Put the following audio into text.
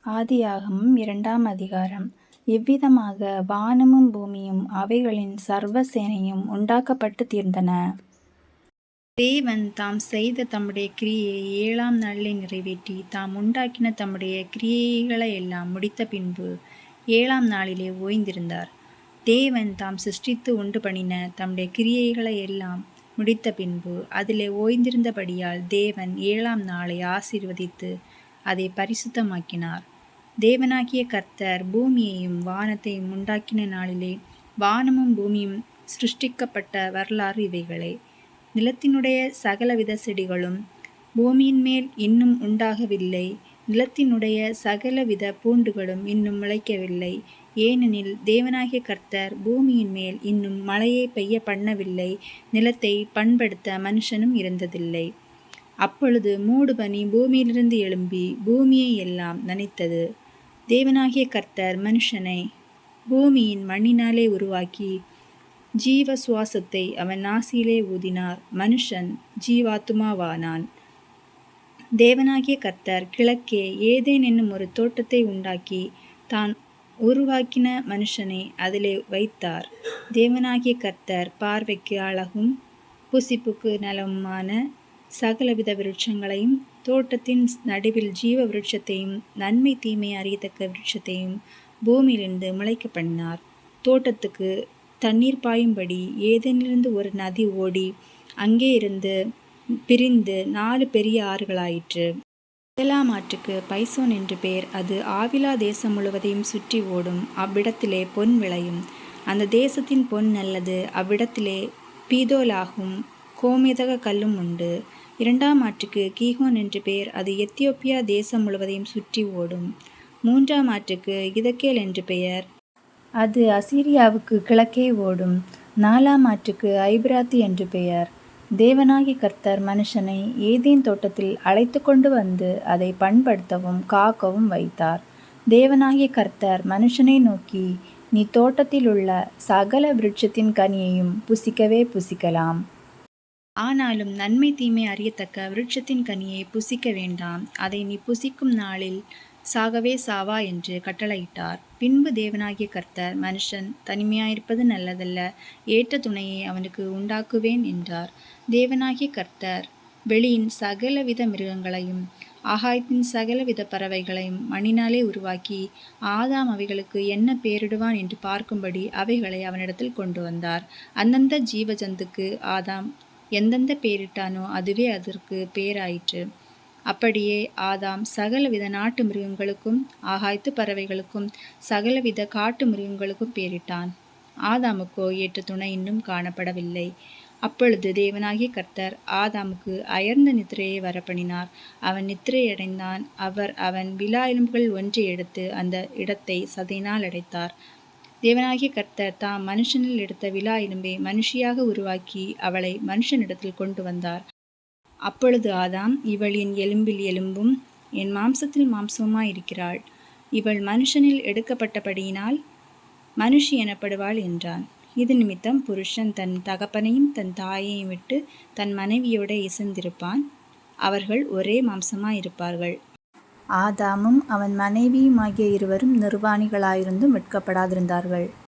ஆதியாகமம் 2ஆம் அதிகாரம். இவ்விதமாக வானமும் பூமியும் அவைகளின் சர்வ சேனையும் உண்டாக்கப்பட்டு தீர்ந்தன. தேவன் தாம் செய்த தம்முடைய கிரியையை 7ஆம் நாளிலே நிறைவேற்றி தாம் உண்டாக்கின தம்முடைய கிரியைகளையெல்லாம் முடித்த பின்பு 7ஆம் நாளிலே ஓய்ந்திருந்தார். தேவன் தாம் சிருஷ்டித்து உண்டு பண்ணின தம்முடைய கிரியைகளையெல்லாம் முடித்த பின்பு அதிலே ஓய்ந்திருந்தபடியால் தேவன் 7ஆம் நாளை ஆசீர்வதித்து அதை பரிசுத்தமாக்கினார். தேவனாகிய கர்த்தர் பூமியையும் வானத்தையும் உண்டாக்கின நாளிலே வானமும் பூமியும் சிருஷ்டிக்கப்பட்ட வரலாறு இவைகளே. நிலத்தினுடைய சகலவித செடிகளும் பூமியின் மேல் இன்னும் உண்டாகவில்லை. நிலத்தினுடைய சகலவித பூண்டுகளும் இன்னும் முளைக்கவில்லை. ஏனெனில் தேவனாகிய கர்த்தர் பூமியின் மேல் இன்னும் மழையை பெய்ய பண்ணவில்லை. நிலத்தை பண்படுத்த மனுஷனும் இருந்ததில்லை. அப்பொழுது மூடுபனி பூமியிலிருந்து எழும்பி பூமியை எல்லாம் நனைத்தது. தேவனாகிய கர்த்தர் மனுஷனை பூமியின் மண்ணினாலே உருவாக்கி ஜீவ சுவாசத்தை அவன் நாசியிலே ஊதினார். மனுஷன் ஜீவாத்துமாவானான். தேவனாகிய கர்த்தர் கிழக்கே ஏதேன் என்னும் ஒரு தோட்டத்தை உண்டாக்கி தான் உருவாக்கின மனுஷனை அதிலே வைத்தார். தேவனாகிய கர்த்தர் பார்வைக்கு அழகும் புசிப்புக்கு நலமுமான சகலவித விருட்சங்களையும் தோட்டத்தின் நடுவில் ஜீவ விருட்சத்தையும் நன்மை தீமை அறியத்தக்க விருட்சத்தையும் பூமியிலிருந்து முளைக்க பண்ணினார். தோட்டத்துக்கு தண்ணீர் பாயும்படி ஏதேனிலிருந்து ஒரு நதி ஓடி அங்கே இருந்து பிரிந்து 4 பெரிய ஆறுகளாயிற்று. முதலாம் ஆற்றுக்கு பைசோன் என்று பெயர். அது ஆவிலா தேசம் முழுவதையும் சுற்றி ஓடும். அவ்விடத்திலே பொன் விளையும். அந்த தேசத்தின் பொன் நல்லது. அவ்விடத்திலே பீதோலாகும் கோமேதக கல்லும் உண்டு. 2ஆம் ஆற்றுக்கு கீகோன் என்று பெயர். அது எத்தியோப்பியா தேசம் முழுவதையும் சுற்றி ஓடும். 3ஆம் ஆற்றுக்கு இதக்கேல் என்று பெயர். அது அசீரியாவுக்கு கிழக்கே ஓடும். 4ஆம் ஆற்றுக்கு ஐபிராத்தி என்று பெயர். தேவனாகிய கர்த்தர் மனுஷனை ஏதேன் தோட்டத்தில் அழைத்து கொண்டு வந்து அதை பண்படுத்தவும் காக்கவும் வைத்தார். தேவனாகிய கர்த்தர் மனுஷனை நோக்கி, நீ தோட்டத்தில் உள்ள சகல விருட்சத்தின் கனியையும் புசிக்கவே புசிக்கலாம். ஆனாலும் நன்மை தீமை அறியத்தக்க விருட்சத்தின் கனியை புசிக்க வேண்டாம். அதை நீ புசிக்கும் நாளில் சாகவே சாவா என்று கட்டளையிட்டார். பின்பு தேவனாகிய கர்த்தர் மனுஷன் தனிமையாயிருப்பது நல்லதல்ல, ஏற்ற துணையை அவனுக்கு உண்டாக்குவேன் என்றார். தேவனாகிய கர்த்தர் வெளியின் சகலவித மிருகங்களையும் ஆகாயத்தின் சகலவித பறவைகளையும் மண்ணினாலே உருவாக்கி ஆதாம் அவைகளுக்கு என்ன பெயரிடுவான் என்று பார்க்கும்படி அவைகளை அவனிடத்தில் கொண்டு வந்தார். அந்தந்த ஜீவ ஜந்துக்கு ஆதாம் எந்தெந்த பெயரிட்டானோ அதுவே அதற்கு பெயராயிற்று. அப்படியே ஆதாம் சகலவித நாட்டு மிருகங்களுக்கும் ஆகாயத்து பறவைகளுக்கும் சகலவித காட்டு மிருகங்களுக்கும் பெயரிட்டான். ஆதாமுக்கோ ஏற்ற துணை இன்னும் காணப்படவில்லை. அப்பொழுது தேவனாகிய கர்த்தர் ஆதாமுக்கு அயர்ந்த நித்திரையை வரப்பண்ணினார். அவன் நித்திரையடைந்தான். அவன் விலா எலும்புகள் ஒன்றை எடுத்து அந்த இடத்தை சதையினால் அடைத்தார். தேவனாகிய கர்த்தர் தாம் மனுஷனில் எடுத்த விலா எலும்பை மனுஷியாக உருவாக்கி அவளை மனுஷனிடத்தில் கொண்டு வந்தார். அப்பொழுது ஆதாம், இவள் என் எலும்பில் எலும்பும் என் மாம்சத்தில் மாம்சமாயிருக்கிறாள். இவள் மனுஷனில் எடுக்கப்பட்டபடியினால் மனுஷி எனப்படுவாள் என்றான். இது நிமித்தம் புருஷன் தன் தகப்பனையும் தன் தாயையும் விட்டு தன் மனைவியோட இசைந்திருப்பான். அவர்கள் ஒரே மாம்சமாயிருப்பார்கள். ஆதாமும் அவன் மனைவியுமாகிய இருவரும் நிர்வாணிகளாயிருந்தும் வெட்கப்படாதிருந்தார்கள்.